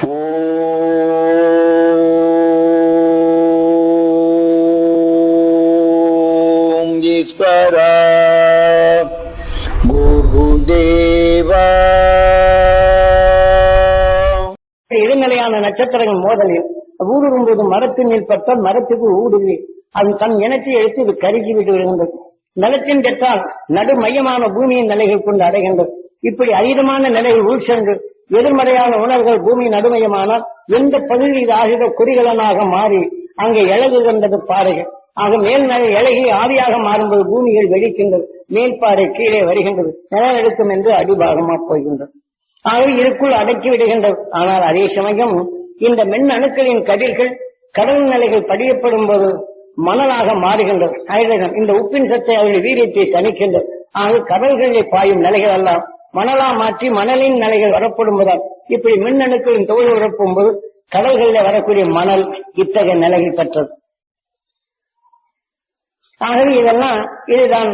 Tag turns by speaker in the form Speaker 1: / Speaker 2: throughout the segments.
Speaker 1: ஓம் ஈஸ்வரா குருதேவா.
Speaker 2: இடைநிலையான நட்சத்திரங்கள் மோதலில் ஊடுரும்போது மரத்தின் மேல் பட்டால் மரத்துக்கு ஊடுருவி அது தன் இனத்தை எடுத்து இது கருகி விட்டு விடுகின்றது. நிலத்தின் கெட்டால் நடு மையமான பூமியின் நிலைகள் கொண்டு அடைகின்றது. இப்படி அதீதமான நிலையில் உள் சென்று எதிர்மறையான உணர்வுகள் பூமி நடுமையமானால் எந்த பகுதியில் இது ஆகிற குறிகளனாக மாறி அங்கே இழகுகின்றது பாறைகள். ஆக மேல் இலகி ஆவியாக மாறும்போது பூமிகள் வெடிக்கின்றது, மேல்பாறை கீழே வருகின்றது, நிலநடுக்கம் என்று அடிபாகமா போகின்றது. ஆகவே இதற்குள் அடக்கி விடுகின்றது. ஆனால் அதே சமயம் இந்த மென் அணுக்களின் கதிர்கள் கடல் நிலைகள் படியப்படும் போது மணலாக மாறுகின்றது. ஹைட்ரஜன் இந்த உப்பின் சத்தை அவருடைய வீரியத்தை தணிக்கின்றது. ஆக கடல்களில் பாயும் நிலைகள் எல்லாம் மணலா மாற்றி மணலின் நிலைகள் வரப்படுவதால் இப்படி மின் அணுக்களின் தொழில் உறப்பும் போது கடல்களில் வரக்கூடிய மணல் இத்தகைய நிலைகள் பெற்றது. ஆகவே இதெல்லாம் இதுதான்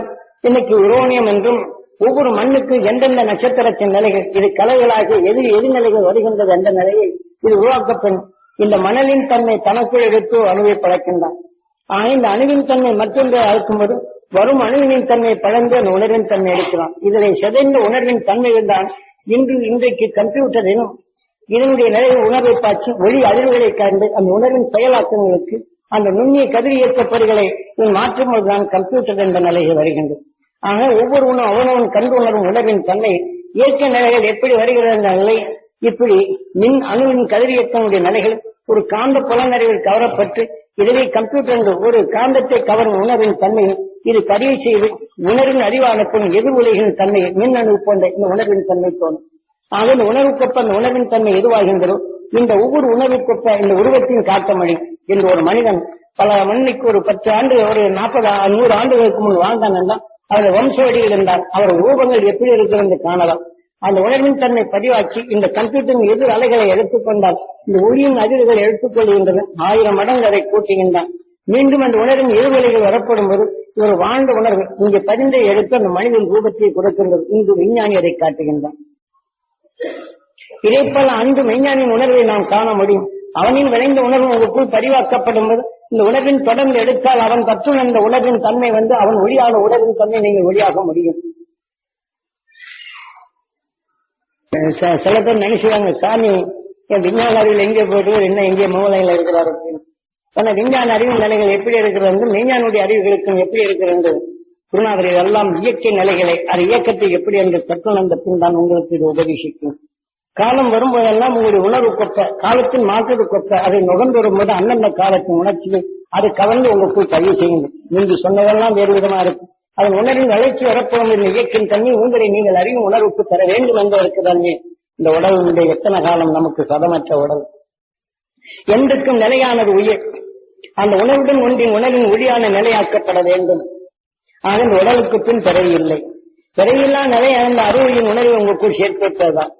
Speaker 2: இன்னைக்கு யுரேனியம் என்றும் ஒவ்வொரு மண்ணுக்கு எந்தெந்த நட்சத்திரத்தின் நிலைகள் இது கலைகளாக எது நிலைகள் வருகின்றது என்ற நிலையை இது உருவாக்கப்படும். இந்த மணலின் தன்மை தனக்குள் எடுத்து அணுவை பழக்கின்றான். ஆக இந்த அணுவின் தன்மை மற்றொன்று அழைக்கும்போது வரும் அணுவின் தன்மையை பழந்து அந்த உணர்வின் தன்மை எடுக்கலாம். இதனை சிதைந்த உணர்வின் தன்மையில் தான் இன்றைக்கு கம்ப்யூட்டரிலும் இதனுடைய நிலையை உணர்வை பாய்ச்சி ஒளி அதிர்வுகளை கண்டு அந்த உணர்வின் செயலாக்கங்களுக்கு அந்த நுண்ணிய கதிர் இயக்கப்பொறிகளை மாற்றும் போதுதான் கம்ப்யூட்டர் என்ற நிலையை வருகின்றது. ஆக ஒவ்வொரு அவனவன் கண்டு உணரும் உணர்வின் தன்மை இயற்கை நிலைகள் எப்படி வருகிறது என்ற நிலை இப்படி மின் அணுவின் கதிரியக்கனுடைய நிலைகள் ஒரு காந்த புலனறிவில் கவரப்பட்டு இதுவே கம்ப்யூட்டர் என்று ஒரு காந்தத்தை கவரும் உணர்வின் தன்மையை இது பதிவு செய்து உணர்வின் அறிவானப்படும் எதிர் உலகின் தன்மையை மின் அணு போன்ற இந்த உணர்வின் தன்மை தோணும். ஆக இந்த உணர்வுக்கொப்ப அந்த உணர்வின் தன்மை எதுவாகின்றதோ இந்த ஒவ்வொரு உணர்வுக்கொப்ப இந்த உருவத்தின் காட்டமணி என்று ஒரு மனிதன் பல மண்ணிக்கு ஒரு 10 ஆண்டு ஒரு 40-100 ஆண்டுகளுக்கு முன் வாழ்ந்தான். அவருடைய வம்சவடியில் இருந்தால் அவர் ரூபங்கள் எப்படி இருக்கிறது காணலாம். அந்த உணர்வின் தன்மை பதிவாக்கி இந்த கம்ப்யூட்டரின் எதிர் அலைகளை எடுத்துக்கொண்டால் இந்த ஒளியின் அதிர்வுகளை எடுத்துக்கொள்கின்றன 1000 மடங்கு அதை கூட்டுகின்றான். மீண்டும் அந்த உணர்வின் எதிர்வலைகள் வரப்படும் போது இவர் வாழ்ந்த உணர்வு இங்கே பதிந்தை எடுத்து அந்த மனிதன் ரூபத்தை கொடுக்கின்றது. இன்று விஞ்ஞானி அதை காட்டுகின்றான். இதைப்போல அன்று மெய்ஞானின் உணர்வை நாம் காண முடியும். அவனின் விளைந்த உணர்வு உங்களுக்குள் பதிவாக்கப்படும் போது இந்த உணர்வின் தொடர்ந்து எடுத்தால் அவன் கற்றுணர்ந்த உணர்வின் தன்மை அவன் ஒளியான உணர்வின் தன்மை நீங்கள் ஒளியாக முடியும். சில பேர் நினைச்சுவாங்க சாமி விஞ்ஞான அறிவில் எங்கே போயிட்டு என்ன எங்கே மூலையில் இருக்கிறார் அப்படின்னு. ஆனா விஞ்ஞான அறிவின் நிலைகள் எப்படி இருக்கிறது மெய்ஞானுடைய அறிவுகளுக்கும் எப்படி இருக்கிறது குருநாதர் எல்லாம் இயற்கை நிலைகளை அது இயக்கத்தை எப்படி என்று கற்றுணர்ந்த பின் தான் உங்களுக்கு இது உபதேசிக்கும். காலம் வரும்போதெல்லாம் உங்களுடைய உணர்வு கொப்ப காலத்தின் மாற்றது கொப்ப அதை நுகர்ந்து வரும்போது அந்தந்த காலத்தின் உணர்ச்சிகள் அது கவர்ந்து உங்களுக்குள் பதிவு செய்யுங்கள். நீங்க சொன்னதெல்லாம் வேறு விதமா இருக்கும். அதன் உணர்வின் வளர்ச்சி வரப்படும் இந்த இயக்கின் தண்ணி உங்களை நீங்கள் அறிவும் உணர்வுக்கு தர வேண்டும் என்று இருக்குதானே. இந்த உடலுடைய எத்தனை காலம் நமக்கு சதமற்ற உடல் என்றுக்கும் நிலையானது உயிர். அந்த உணர்வுடன் ஒன்றின் உணர்வின் ஒளியான நிலையாக்கப்பட வேண்டும். ஆக இந்த உடலுக்கு பின் பிறவியில்லை. பிறவியில்லா நிலையான அறிவின் உணர்வை உங்களுக்குள் சேர்ப்பதுதான்.